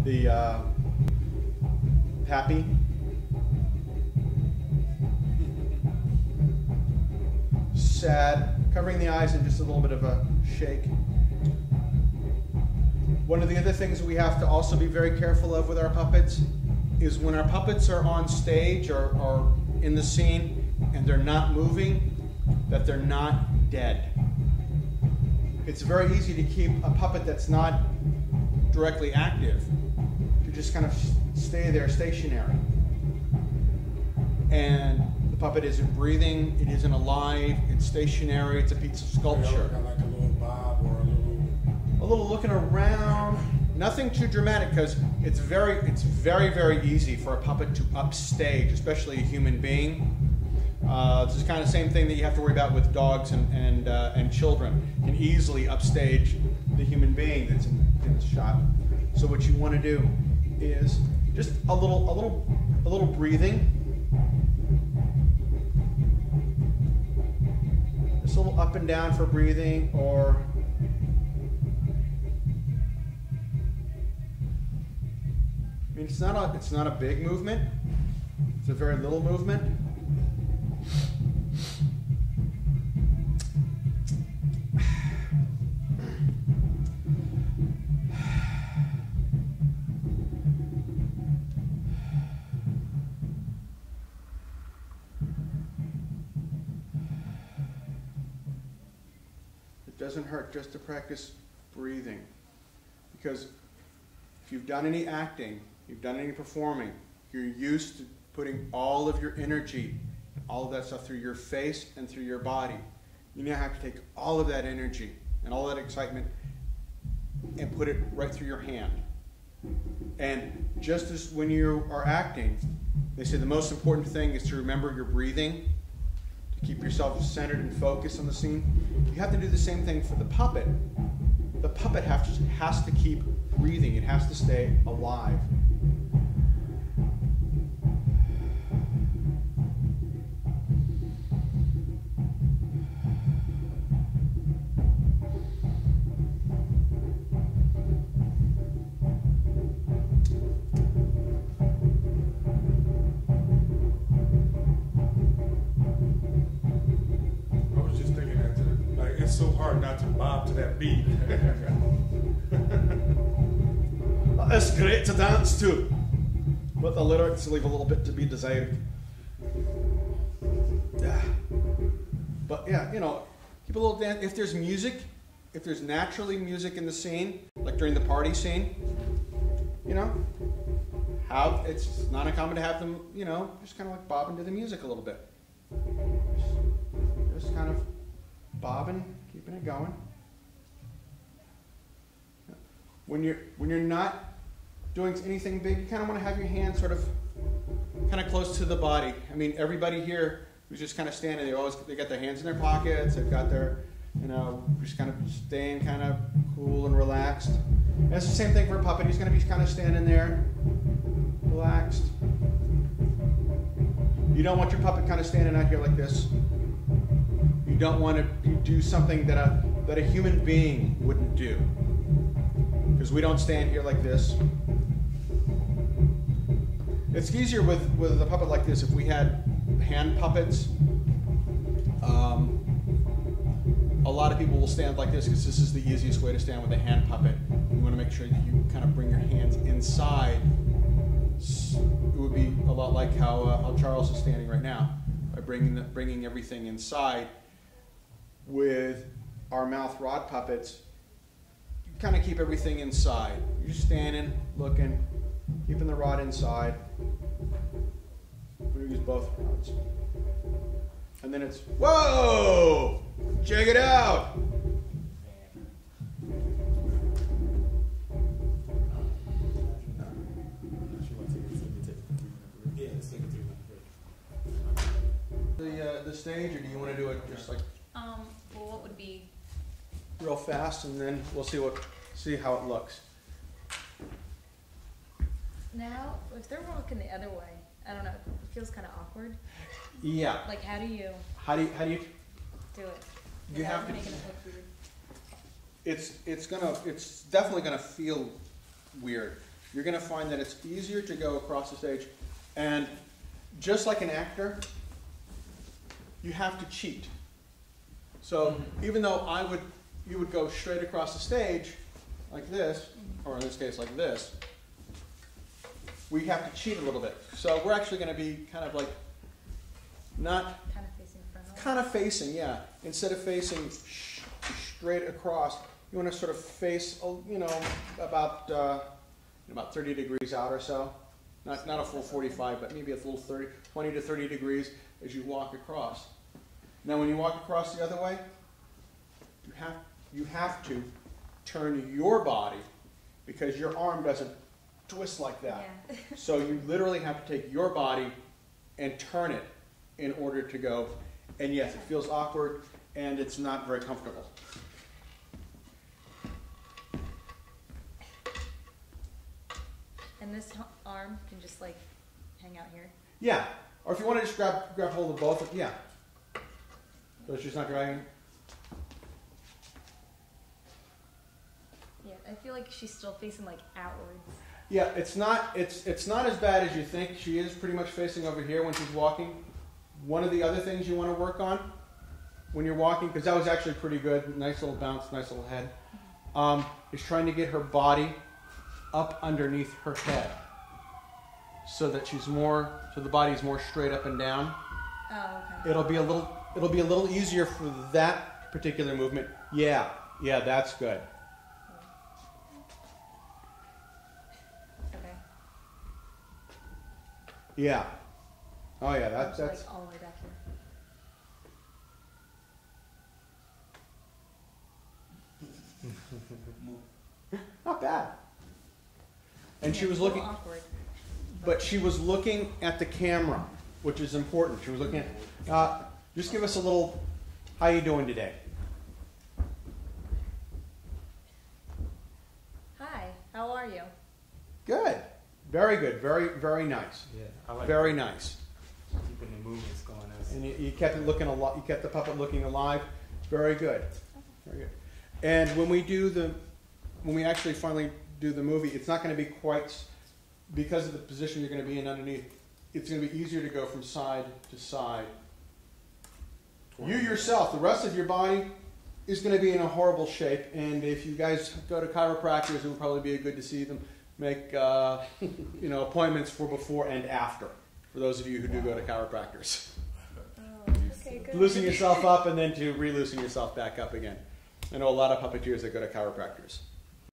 the Pappy. Sad, covering the eyes and just a little bit of a shake. One of the other things we have to also be very careful of with our puppets is when our puppets are on stage or in the scene and they're not moving, that they're not dead. It's very easy to keep a puppet that's not directly active to just kind of stay there stationary. And the puppet isn't breathing, it isn't alive, it's stationary, it's a piece of sculpture. Kind of like a little bob or a little looking around. Nothing too dramatic, because it's very, very easy for a puppet to upstage, especially a human being. This is kind of the same thing that you have to worry about with dogs and children. You can easily upstage the human being that's in the shot. So what you want to do is just a little breathing. Just a little up and down for breathing, or I mean, it's not a big movement. It's a very little movement. It doesn't hurt just to practice breathing, because if you've done any acting, you've done any performing, you're used to putting all of your energy, all of that stuff through your face and through your body. You now have to take all of that energy and all that excitement and put it right through your hand. And just as when you are acting, they say the most important thing is to remember your breathing, to keep yourself centered and focused on the scene. You have to do the same thing for the puppet. The puppet has to keep breathing. It has to stay alive. It's so hard not to bob to that beat. It's great to dance to, but the lyrics leave a little bit to be desired. Yeah. But yeah, you know, keep a little dance. If there's music, if there's naturally music in the scene, like during the party scene, you know, it's not uncommon to have them, you know, just kind of like bobbing to the music a little bit. Just kind of bobbing, keeping it going. When you're not doing anything big, you kind of want to have your hands sort of kind of close to the body. I mean, everybody here who's just kind of standing, they got their hands in their pockets, they've got their, you know, just kind of staying kind of cool and relaxed. And it's the same thing for a puppet. He's going to be kind of standing there, relaxed. You don't want your puppet kind of standing out here like this. You don't want to do something that a human being wouldn't do, because we don't stand here like this. It's easier with a puppet like this. If we had hand puppets, a lot of people will stand like this because this is the easiest way to stand with a hand puppet. You want to make sure that you kind of bring your hands inside. It would be a lot like how Charles is standing right now, by bringing everything inside. With our mouth rod puppets, you kind of keep everything inside. You're just standing, looking, keeping the rod inside. We use both rods. And then it's, whoa! Check it out! The stage, or do you want to do it just like? Well, what would be? Real fast, and then we'll see how it looks. Now, if they're walking the other way, I don't know. It feels kind of awkward. Yeah. Like, how do you do it? You have to. Making it look weird. It's definitely gonna feel weird. you're going to find that it's easier to go across the stage. And just like an actor, you have to cheat. So even though you would go straight across the stage like this, or in this case like this, we have to cheat a little bit. So we're actually going to be kind of like not Kind of facing front. kind of facing, yeah. Instead of facing straight across, you want to sort of face, you know, about 30 degrees out or so. Not a full 45, but maybe a full 20 to 30 degrees as you walk across. Now, when you walk across the other way, you have to turn your body because your arm doesn't twist like that. Yeah. So you literally have to take your body and turn it in order to go. And yes, it feels awkward and it's not very comfortable. And this arm can just like hang out here. Yeah, or if you want to just grab hold of both, yeah. So she's not dragging. Yeah, I feel like she's still facing like outwards. Yeah, it's not as bad as you think. She is pretty much facing over here when she's walking. One of the other things you want to work on when you're walking, because that was actually pretty good, nice little bounce, nice little head, is trying to get her body up underneath her head, so that the body's more straight up and down. Oh, okay. It'll be a little easier for that particular movement. Yeah, that's good. Okay. Yeah. Oh yeah, that's like all the way back here. not bad. And Yeah, she was it's a little looking, awkward. but she was looking at the camera, which is important. She was looking at. Just give us a little. How you doing today? Hi, how are you? Good. Very good. Very, very nice. Yeah, I like Very nice. keeping the movements going. And you kept it looking you kept the puppet looking alive. Very good. Very good. And when we actually finally do the movie, it's not going to be quite, because of the position you're going to be in underneath, it's going to be easier to go from side to side. You yourself, the rest of your body is going to be in a horrible shape, and if you guys go to chiropractors, it would probably be good to see them make appointments for before and after, for those of you who do go to chiropractors. Oh, okay, good. Loosen yourself up and then to re-loosen yourself back up again. I know a lot of puppeteers that go to chiropractors.